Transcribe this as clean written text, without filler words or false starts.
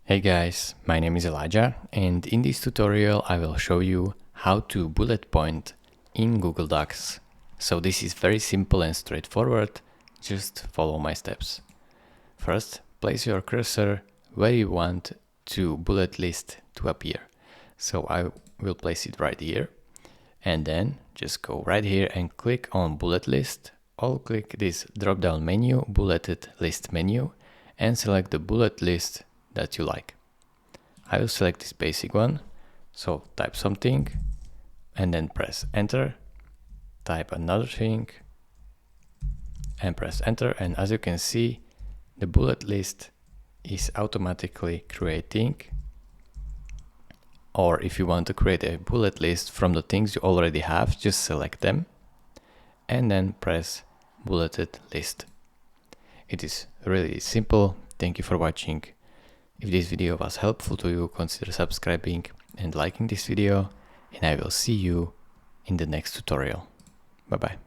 Hey guys, my name is Elijah, and in this tutorial I will show you how to bullet point in Google Docs. So this is very simple and straightforward, just follow my steps. First, place your cursor where you want to bullet list to appear. So I will place it right here, and then just go right here and click on bullet list, or click this drop down menu, bulleted list menu, and select the bullet list that you like. I will select this basic one, so type something and then press enter, type another thing and press enter, and as you can see the bullet list is automatically creating. Or if you want to create a bullet list from the things you already have, just select them and then press bulleted list. It is really simple. Thank you for watching. If this video was helpful to you, consider subscribing and liking this video, and I will see you in the next tutorial. Bye bye.